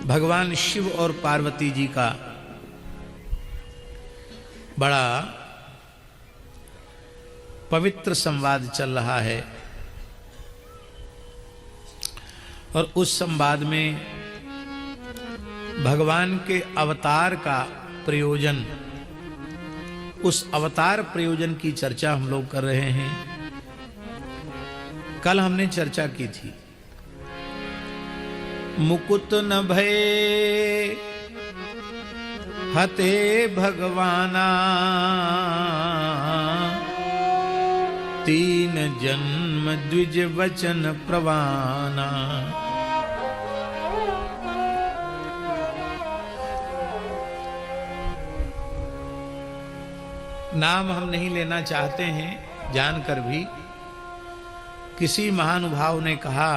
भगवान शिव और पार्वती जी का बड़ा पवित्र संवाद चल रहा है और उस संवाद में भगवान के अवतार का प्रयोजन, उस अवतार प्रयोजन की चर्चा हम लोग कर रहे हैं। कल हमने चर्चा की थी, मुकुत न भय हते भगवाना, तीन जन्म द्विज वचन प्रवाना। नाम हम नहीं लेना चाहते हैं, जानकर भी। किसी महानुभाव ने कहा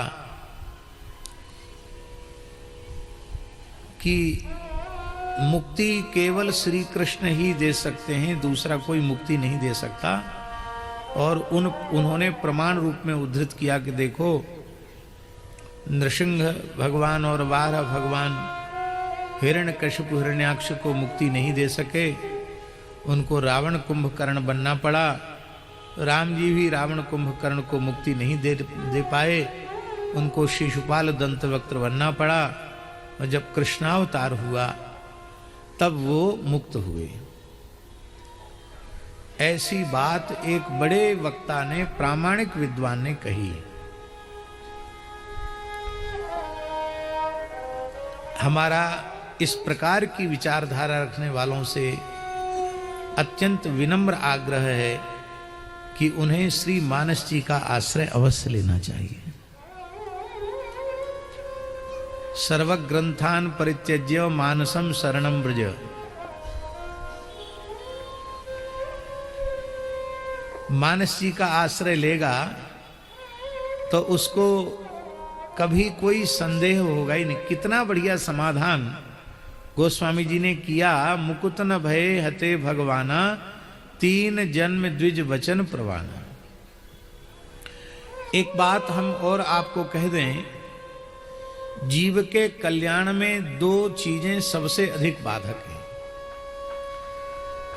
कि मुक्ति केवल श्री कृष्ण ही दे सकते हैं, दूसरा कोई मुक्ति नहीं दे सकता। और उन्होंने प्रमाण रूप में उद्धृत किया कि देखो, नृसिंह भगवान और वाराह भगवान हिरण्यकशिपु हिरण्याक्ष को मुक्ति नहीं दे सके, उनको रावण कुंभकर्ण बनना पड़ा। राम जी भी रावण कुंभकर्ण को मुक्ति नहीं दे पाए, उनको शिशुपाल दंतवक्त्र बनना पड़ा। और जब कृष्णावतार हुआ तब वो मुक्त हुए। ऐसी बात एक बड़े वक्ता ने, प्रामाणिक विद्वान ने कही। हमारा इस प्रकार की विचारधारा रखने वालों से अत्यंत विनम्र आग्रह है कि उन्हें श्री मानस जी का आश्रय अवश्य लेना चाहिए। सर्वग्रंथान परित्यज्य मानसम शरणं व्रज। मानस जी का आश्रय लेगा तो उसको कभी कोई संदेह होगा ही नहीं। कितना बढ़िया समाधान गोस्वामी जी ने किया। मुकुत न भय हते भगवाना, तीन जन्म द्विज वचन प्रवाना। एक बात हम और आपको कह दें, जीव के कल्याण में दो चीजें सबसे अधिक बाधक हैं।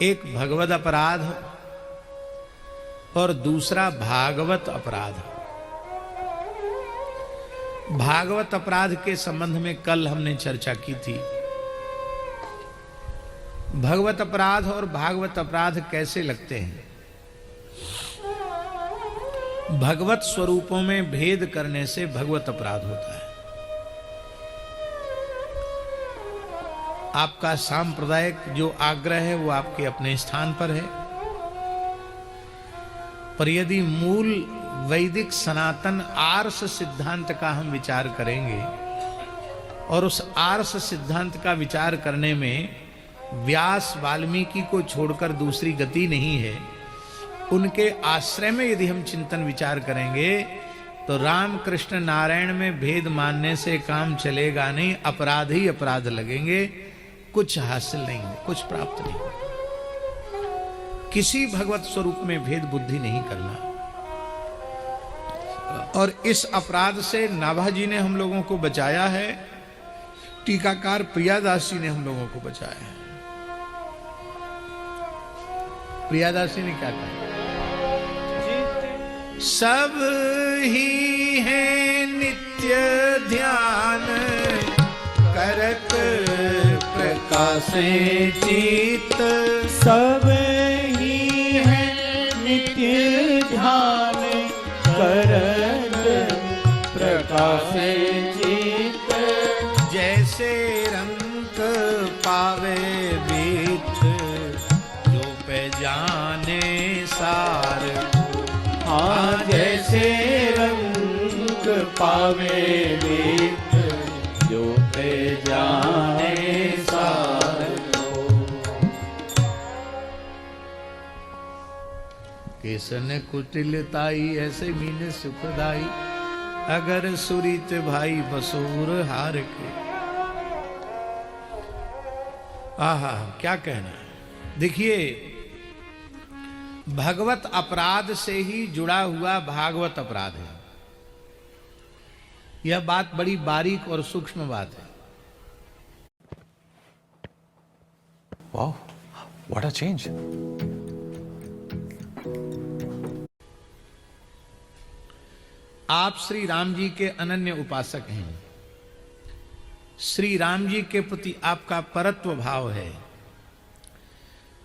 एक भगवद अपराध और दूसरा भागवत अपराध। भागवत अपराध के संबंध में कल हमने चर्चा की थी। भगवत अपराध और भागवत अपराध कैसे लगते हैं? भगवत स्वरूपों में भेद करने से भगवत अपराध होता है। आपका सांप्रदायिक जो आग्रह है वो आपके अपने स्थान पर है, पर यदि मूल वैदिक सनातन आर्ष सिद्धांत का हम विचार करेंगे और उस आर्ष सिद्धांत का विचार करने में व्यास वाल्मीकि को छोड़कर दूसरी गति नहीं है, उनके आश्रय में यदि हम चिंतन विचार करेंगे तो राम कृष्ण नारायण में भेद मानने से काम चलेगा नहीं। अपराध ही अपराध लगेंगे, कुछ हासिल नहीं हो, कुछ प्राप्त नहीं हो। किसी भगवत स्वरूप में भेद बुद्धि नहीं करना। और इस अपराध से नाभाजी ने हम लोगों को बचाया है, टीकाकार प्रियादास जी ने हम लोगों को बचाया है। प्रियादास जी ने क्या कहा? सब ही है नित्य ध्यान करत प्रकाशे चित। सब ही है नित्य ध्यान करत प्रकाशे चित। जैसे रंग पावे बीत, जो पे जाने सार। हाँ, जैसे रंग पावे बीत, जो पे जाने सार। केसन कुटिलताई ऐसे मीने सुखदाई, अगर सुरीत भाई बसूर हार के। आहा, क्या कहना है। देखिए, भगवत अपराध से ही जुड़ा हुआ भागवत अपराध है। यह बात बड़ी बारीक और सूक्ष्म बात है। Wow, what a change. आप श्री राम जी के अनन्य उपासक हैं। श्री राम जी के प्रति आपका परत्व भाव है,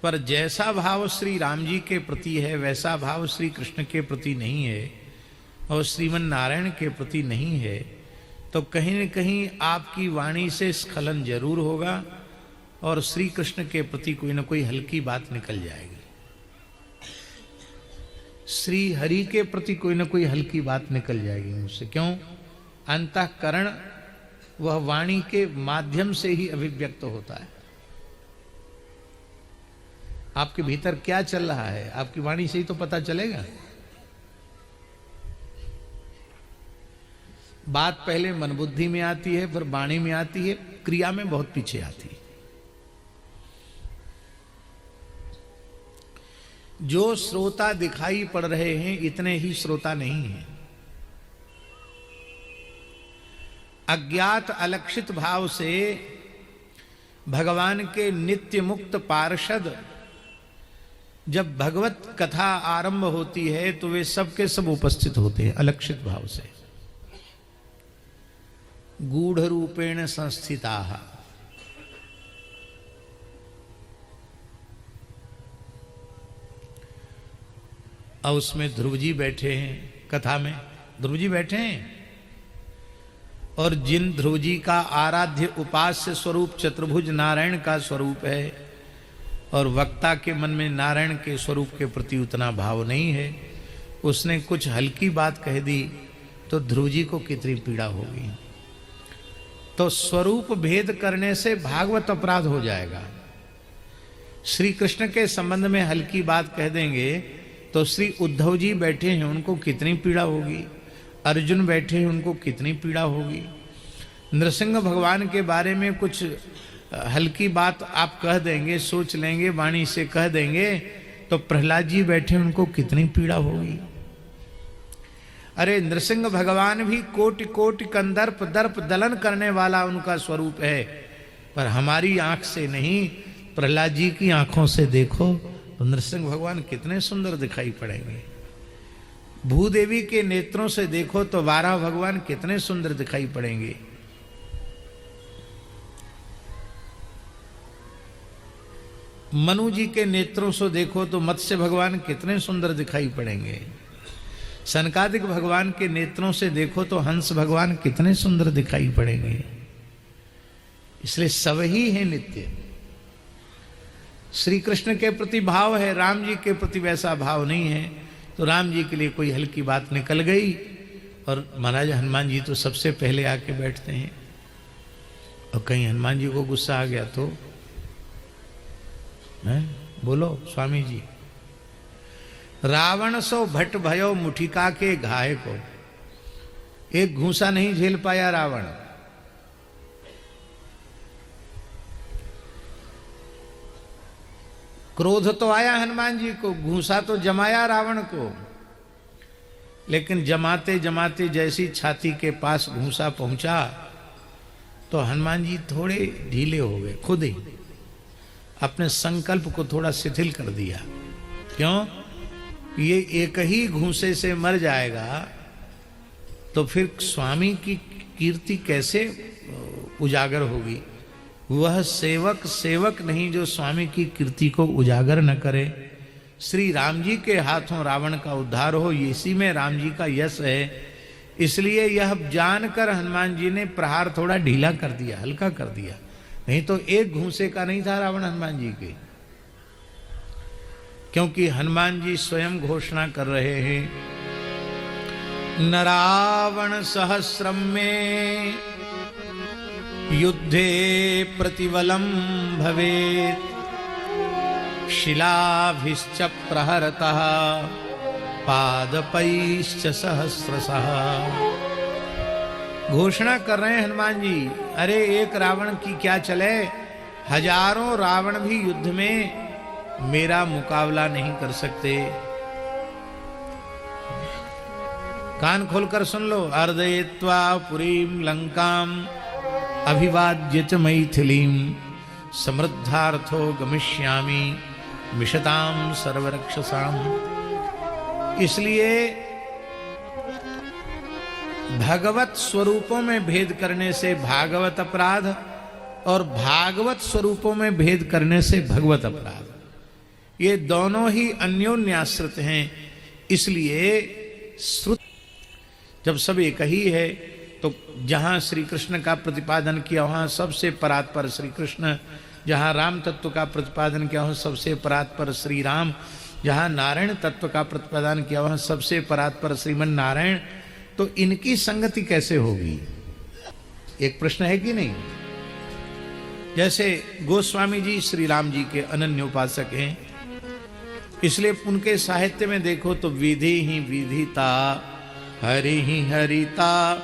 पर जैसा भाव श्री राम जी के प्रति है वैसा भाव श्री कृष्ण के प्रति नहीं है और श्रीमन नारायण के प्रति नहीं है, तो कहीं न कहीं आपकी वाणी से स्खलन जरूर होगा और श्री कृष्ण के प्रति कोई न कोई हल्की बात निकल जाएगी। श्री हरि के प्रति कोई न कोई हल्की बात निकल जाएगी मुझसे। क्यों? अंतःकरण वह वाणी के माध्यम से ही अभिव्यक्त होता है। आपके भीतर क्या चल रहा है आपकी वाणी से ही तो पता चलेगा। बात पहले मन बुद्धि में आती है, फिर वाणी में आती है, क्रिया में बहुत पीछे आती है। जो श्रोता दिखाई पड़ रहे हैं इतने ही श्रोता नहीं हैं। अज्ञात अलक्षित भाव से भगवान के नित्य मुक्त पार्षद जब भगवत कथा आरंभ होती है तो वे सब के सब उपस्थित होते हैं अलक्षित भाव से। गूढ़ रूपेण संस्थिताः। और उसमें ध्रुव जी बैठे हैं, कथा में ध्रुव जी बैठे हैं, और जिन ध्रुव जी का आराध्य उपास्य स्वरूप चतुर्भुज नारायण का स्वरूप है और वक्ता के मन में नारायण के स्वरूप के प्रति उतना भाव नहीं है, उसने कुछ हल्की बात कह दी तो ध्रुव जी को कितनी पीड़ा होगी। तो स्वरूप भेद करने से भागवत अपराध हो जाएगा। श्री कृष्ण के संबंध में हल्की बात कह देंगे तो श्री उद्धव जी बैठे हैं उनको कितनी पीड़ा होगी, अर्जुन बैठे हैं उनको कितनी पीड़ा होगी। नृसिंह भगवान के बारे में कुछ हल्की बात आप कह देंगे, सोच लेंगे, वाणी से कह देंगे तो प्रहलाद जी बैठे उनको कितनी पीड़ा होगी। अरे नृसिंह भगवान भी कोटि कोटि कंदर्प दर्प दलन करने वाला उनका स्वरूप है, पर हमारी आंख से नहीं, प्रहलाद जी की आंखों से देखो तो नृसिंह भगवान कितने सुंदर दिखाई पड़ेंगे। भूदेवी के नेत्रों से देखो तो वाराह भगवान कितने सुंदर दिखाई पड़ेंगे। मनु जी के नेत्रों से देखो तो मत्स्य भगवान कितने सुंदर दिखाई पड़ेंगे। सनकादिक भगवान के नेत्रों से देखो तो हंस भगवान कितने सुंदर दिखाई पड़ेंगे। इसलिए सब ही है नित्य। श्री कृष्ण के प्रति भाव है, राम जी के प्रति वैसा भाव नहीं है, तो राम जी के लिए कोई हल्की बात निकल गई और महाराज हनुमान जी तो सबसे पहले आके बैठते हैं। और कहीं हनुमान जी को गुस्सा आ गया तो बोलो स्वामी जी। रावण सो भट्ट भयो मुठिका के घाय को, एक घूंसा नहीं झेल पाया रावण। क्रोध तो आया हनुमान जी को, घूंसा तो जमाया रावण को, लेकिन जमाते जमाते जैसी छाती के पास घूंसा पहुंचा तो हनुमान जी थोड़े ढीले हो गए, खुद ही अपने संकल्प को थोड़ा शिथिल कर दिया। क्यों? ये एक ही घूंसे से मर जाएगा तो फिर स्वामी की कीर्ति कैसे उजागर होगी। वह सेवक सेवक नहीं जो स्वामी की कीर्ति को उजागर न करे। श्री राम जी के हाथों रावण का उद्धार हो, इसी में राम जी का यश है। इसलिए यह जानकर हनुमान जी ने प्रहार थोड़ा ढीला कर दिया, हल्का कर दिया, नहीं तो एक घूंसे का नहीं था रावण हनुमान जी के। क्योंकि हनुमान जी स्वयं घोषणा कर रहे हैं, न रावण सहस्रम में युद्धे प्रतिबलम भवेत् शिलाभिश्च प्रहरतः पादपैश्च सहस्रशः। घोषणा कर रहे हैं हनुमान जी, अरे एक रावण की क्या चले, हजारों रावण भी युद्ध में मेरा मुकाबला नहीं कर सकते। कान खोलकर सुन लो। अर्दयित्वा पुरीम लंकाम अभिवाद्य च मैथिलीम समृद्धार्थो गमिष्यामि मिषताम सर्वरक्षसाम। इसलिए भगवत स्वरूपों में भेद करने से भागवत अपराध और भागवत स्वरूपों में भेद करने से भगवत अपराध, ये दोनों ही अन्योन्याश्रित हैं। इसलिए श्रुति जब सब एक ही है तो जहां श्री कृष्ण का प्रतिपादन किया वहां सबसे परात्पर श्री कृष्ण, जहां राम तत्व का प्रतिपादन किया वहां सबसे परात्पर श्री राम, जहां नारायण तत्व का प्रतिपादन किया वहां सबसे परात्पर श्रीमन नारायण। तो इनकी संगति कैसे होगी? एक प्रश्न है कि नहीं? जैसे गोस्वामी जी श्री राम जी के अनन्य उपासक हैं, इसलिए उनके साहित्य में देखो तो विधि ही विधिता, हरि ही हरिता,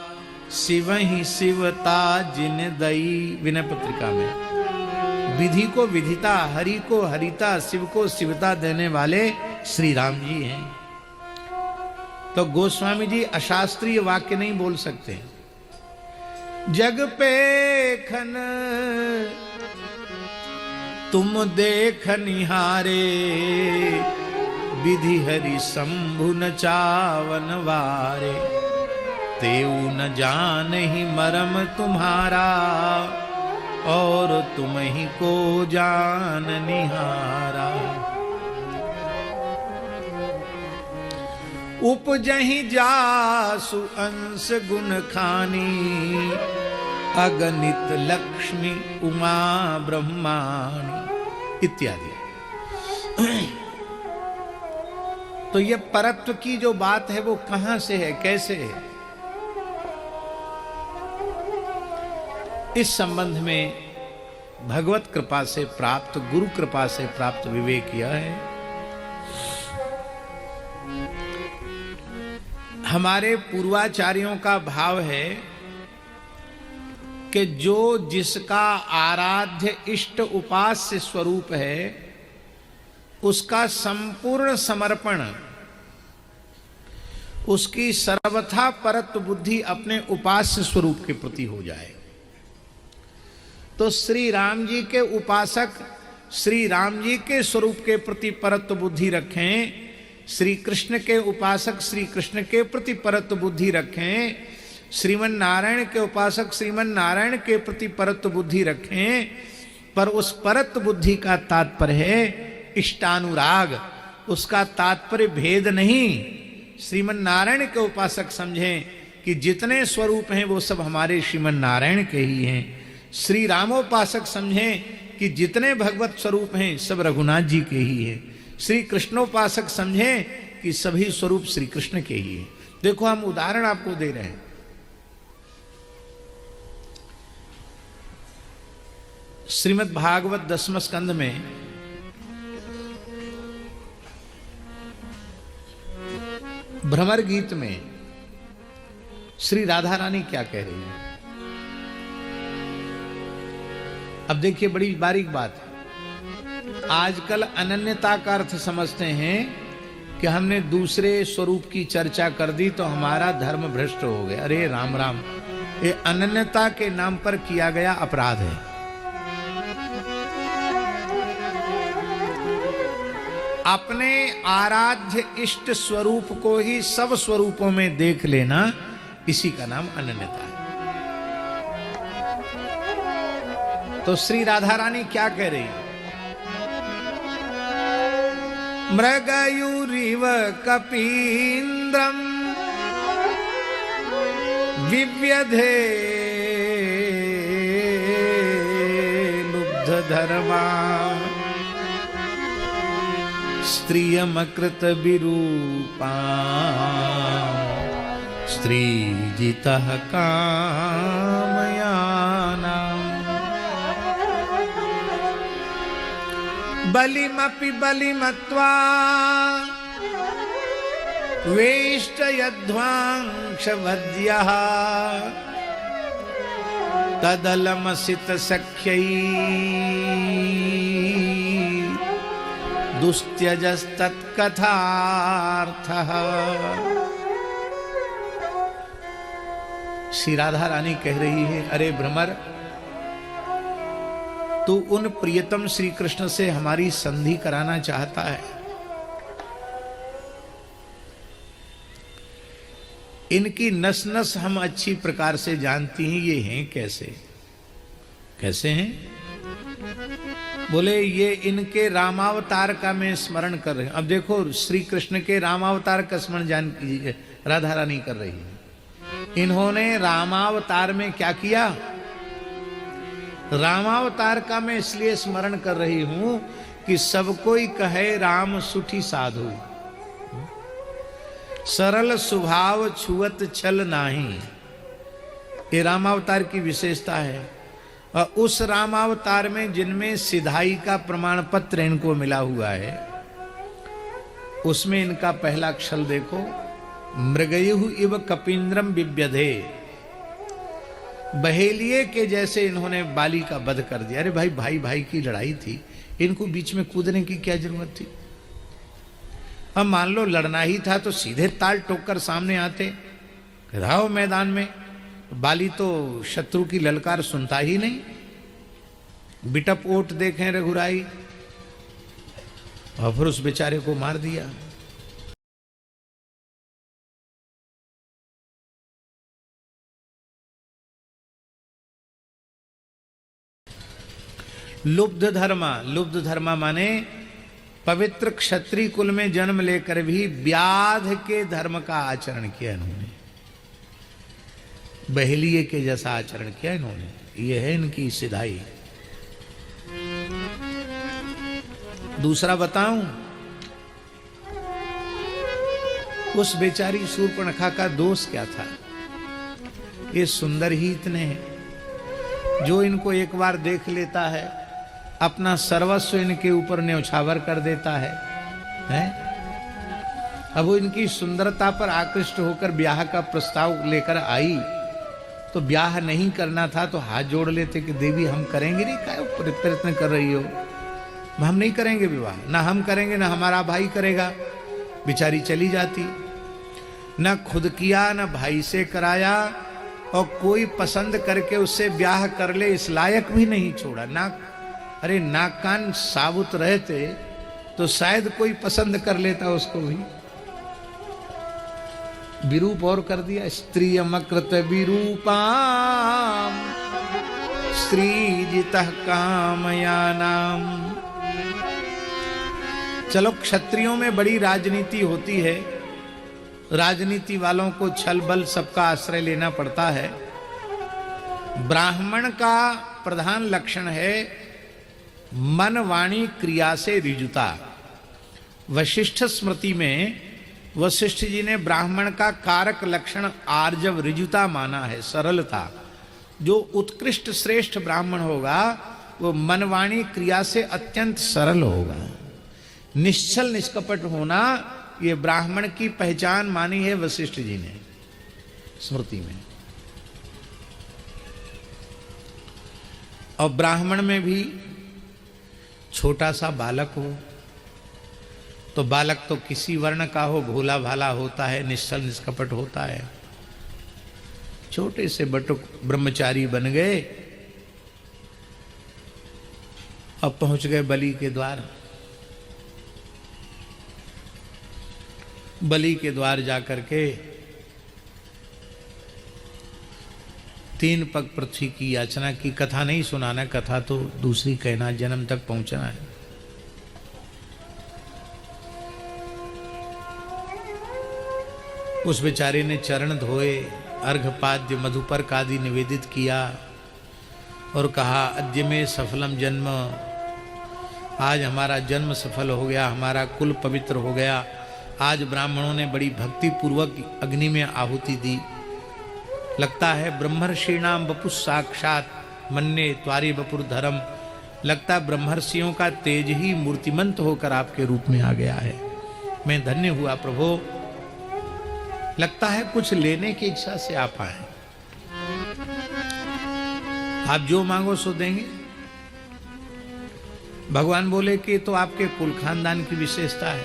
शिव ही शिवता जिन दई। विनय पत्रिका में विधि को विधिता, हरि को हरिता, शिव को शिवता देने वाले श्री राम जी हैं। तो गोस्वामी जी अशास्त्रीय वाक्य नहीं बोल सकते। जग पे खन तुम देख निहारे, विधि हरि शंभु न चावन वारे, तेऊ न जान ही मरम तुम्हारा, और तुम ही को जान निहारा। उपजहि जासु अंश गुण खानी, अगणित लक्ष्मी उमा ब्रह्माणी इत्यादि। तो ये परत्व की जो बात है वो कहां से है, कैसे है? इस संबंध में भगवत कृपा से प्राप्त, गुरु कृपा से प्राप्त विवेक यह है, हमारे पूर्वाचार्यों का भाव है कि जो जिसका आराध्य इष्ट उपास्य स्वरूप है उसका संपूर्ण समर्पण, उसकी सर्वथा परत्व बुद्धि अपने उपास्य स्वरूप के प्रति हो जाए। तो श्री राम जी के उपासक श्री राम जी के स्वरूप के प्रति परत्व बुद्धि रखें, श्री कृष्ण के उपासक श्री कृष्ण के प्रति परत्व बुद्धि रखें, श्रीमन नारायण के उपासक श्रीमन नारायण के प्रति परत्व बुद्धि रखें। पर उस परत्व बुद्धि का तात्पर्य है इष्टानुराग, उसका तात्पर्य भेद नहीं। श्रीमन नारायण के उपासक समझें कि जितने स्वरूप हैं वो सब हमारे श्रीमन नारायण के ही हैं। श्री रामोपासक समझें कि जितने भगवत स्वरूप हैं सब रघुनाथ जी के ही हैं। श्री कृष्णोपासक समझें कि सभी स्वरूप श्री कृष्ण के ही हैं। देखो हम उदाहरण आपको दे रहे हैं। श्रीमद् भागवत 10वें स्कंद में भ्रमर गीत में श्री राधा रानी क्या कह रही है? अब देखिए बड़ी बारीक बात है। आजकल अनन्यता का अर्थ समझते हैं कि हमने दूसरे स्वरूप की चर्चा कर दी तो हमारा धर्म भ्रष्ट हो गया। अरे राम राम, ये अनन्यता के नाम पर किया गया अपराध है। अपने आराध्य इष्ट स्वरूप को ही सब स्वरूपों में देख लेना, इसी का नाम अनन्यता है। तो श्री राधा रानी क्या कह रही है? मृगयूरिव कपीन्द्रम विव्यधे लुब्ध धर्मा स्त्रियमकृत विरूपा स्त्रीजितः कामयाना बलिमपि बलिमत्वा वेष्टयध्वांशवद्यः तदलमसित सख्यै दुस्त्यजस्तत्कथार्थः। श्री राधा रानी कह रही है, अरे भ्रमर, तू उन प्रियतम श्री कृष्ण से हमारी संधि कराना चाहता है। इनकी नस नस हम अच्छी प्रकार से जानती हैं, ये हैं कैसे, कैसे हैं? बोले ये इनके रामावतार का मैं स्मरण कर रहे हैं। अब देखो, श्री कृष्ण के रामावतार का स्मरण जान राधा रानी कर रही है। इन्होंने रामावतार में क्या किया? रामावतार का मैं इसलिए स्मरण कर रही हूं कि सब कोई कहे राम सुठी साधु, सरल स्वभाव छुअत छल नाही। ये रामावतार की विशेषता है। और उस रामावतार में जिनमें सिधाई का प्रमाण पत्र इनको मिला हुआ है, उसमें इनका पहला अक्षर देखो, मृगयु इव कपींद्रम बिव्यधे। बहेलिए के जैसे इन्होंने बाली का वध कर दिया। अरे भाई, भाई भाई की लड़ाई थी, इनको बीच में कूदने की क्या जरूरत थी? अब मान लो लड़ना ही था तो सीधे ताल ठोक कर सामने आते, रहो मैदान में। बाली तो शत्रु की ललकार सुनता ही नहीं। बिटप ओट देखें रघुराई, और फिर उस बेचारे को मार दिया। लुब्ध धर्मा माने पवित्र क्षत्रिय कुल में जन्म लेकर भी व्याध के धर्म का आचरण किया इन्होंने, बहेलिए के जैसा आचरण किया इन्होंने। ये है इनकी सिधाई। दूसरा बताऊं, उस बेचारी शूर्पणखा का दोष क्या था? ये सुंदर ही इतने हैं, जो इनको एक बार देख लेता है अपना सर्वस्व इनके ऊपर न्यौछावर कर देता है, हैं? अब वो इनकी सुंदरता पर आकृष्ट होकर ब्याह का प्रस्ताव लेकर आई, तो ब्याह नहीं करना था तो हाथ जोड़ लेते कि देवी हम करेंगे नहीं, क्या प्रयत्न कर रही हो, हम नहीं करेंगे विवाह, ना हम करेंगे ना हमारा भाई करेगा। बेचारी चली जाती, ना खुद किया ना भाई से कराया, और कोई पसंद करके उससे ब्याह कर ले इस लायक भी नहीं छोड़ा। ना अरे नाक कान साबुत रहते तो शायद कोई पसंद कर लेता उसको भी। विरूप और कर दिया, स्त्रियमकृत विरूपाम स्त्रीजितः कामयानाम। चलो, क्षत्रियों में बड़ी राजनीति होती है, राजनीति वालों को छल बल सबका आश्रय लेना पड़ता है। ब्राह्मण का प्रधान लक्षण है मन वाणी क्रिया से ऋजुता। वशिष्ठ स्मृति में वशिष्ठ जी ने ब्राह्मण का कारक लक्षण आर्जव ऋजुता माना है, सरलता। जो उत्कृष्ट श्रेष्ठ ब्राह्मण होगा वो मनवाणी क्रिया से अत्यंत सरल होगा। निश्चल निष्कपट होना ये ब्राह्मण की पहचान मानी है वशिष्ठ जी ने स्मृति में। और ब्राह्मण में भी छोटा सा बालक हो तो बालक तो किसी वर्ण का हो, भोला भाला होता है, निश्चल निष्कपट होता है। छोटे से बटुक ब्रह्मचारी बन गए, अब पहुंच गए बलि के द्वार। बलि के द्वार जाकर के 3 पग पृथ्वी की याचना की। कथा नहीं सुनाना, कथा तो दूसरी कहना, जन्म तक पहुंचना है। उस बेचारे ने चरण धोए, अर्घपाद्य मधुपर्क आदि निवेदित किया और कहा, अद्य में सफलम जन्म, आज हमारा जन्म सफल हो गया, हमारा कुल पवित्र हो गया। आज ब्राह्मणों ने बड़ी भक्ति पूर्वक अग्नि में आहुति दी। लगता है ब्रह्मर्षिणाम बपु साक्षात मन्ने त्वारी बपुर धर्म। लगता है ब्रह्मर्षियों का तेज ही मूर्तिमंत होकर आपके रूप में आ गया है। मैं धन्य हुआ प्रभु। लगता है कुछ लेने की इच्छा से आप आए। आप जो मांगो सो देंगे। भगवान बोले कि तो आपके कुल खानदान की विशेषता है।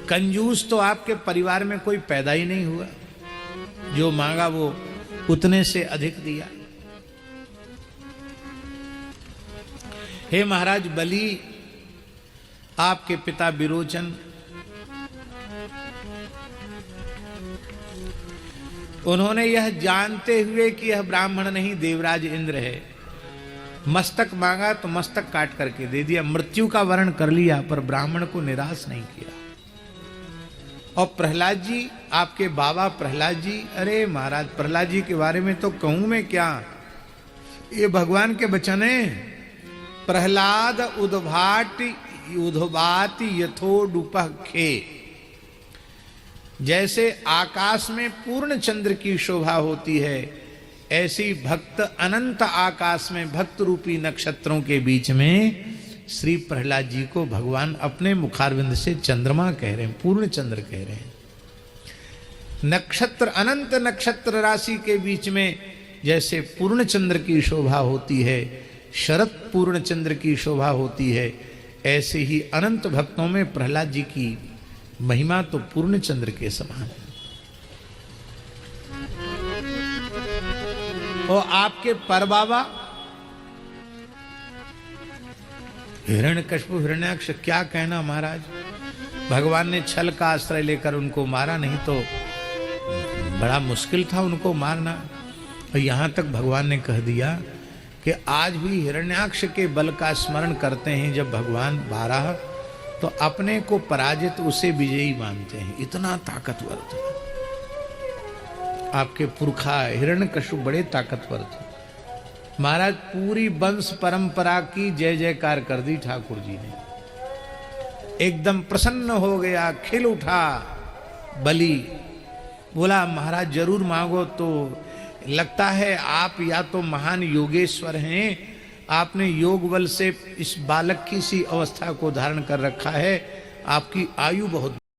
कंजूस तो आपके परिवार में कोई पैदा ही नहीं हुआ, जो मांगा वो उतने से अधिक दिया। हे महाराज बलि, आपके पिता विरोचन उन्होंने यह जानते हुए कि यह ब्राह्मण नहीं देवराज इंद्र है, मस्तक मांगा तो मस्तक काट करके दे दिया, मृत्यु का वर्ण कर लिया, पर ब्राह्मण को निराश नहीं किया। और प्रहलाद जी, आपके बाबा प्रहलाद जी, अरे महाराज प्रहलाद जी के बारे में तो कहूं मैं क्या, ये भगवान के वचन है। प्रहलाद उद्भाट यथोडुपः खे, जैसे आकाश में पूर्ण चंद्र की शोभा होती है, ऐसी भक्त अनंत आकाश में भक्त रूपी नक्षत्रों के बीच में श्री प्रहलाद जी को भगवान अपने मुखारविंद से चंद्रमा कह रहे हैं, पूर्ण चंद्र कह रहे हैं। नक्षत्र, अनंत नक्षत्र राशि के बीच में जैसे पूर्ण चंद्र की शोभा होती है, शरद पूर्ण चंद्र की शोभा होती है, ऐसे ही अनंत भक्तों में प्रहलाद जी की महिमा तो पूर्ण चंद्र के समान है। और आपके परबाबा हिरण्यकशिपु हिरण्याक्ष, क्या कहना महाराज, भगवान ने छल का आश्रय लेकर उनको मारा, नहीं तो बड़ा मुश्किल था उनको मारना। और यहां तक भगवान ने कह दिया कि आज भी हिरण्याक्ष के बल का स्मरण करते हैं जब भगवान बारह, तो अपने को पराजित उसे विजयी मानते हैं, इतना ताकतवर था। आपके पुरखा हिरण्यकशिपु बड़े ताकतवर थे महाराज, पूरी वंश परंपरा की जय जयकार कर दी ठाकुर जी ने, एकदम प्रसन्न हो गया, खिल उठा बलि, बोला महाराज जरूर मांगो। तो लगता है आप या तो महान योगेश्वर हैं, आपने योग बल से इस बालक की सी अवस्था को धारण कर रखा है, आपकी आयु बहुत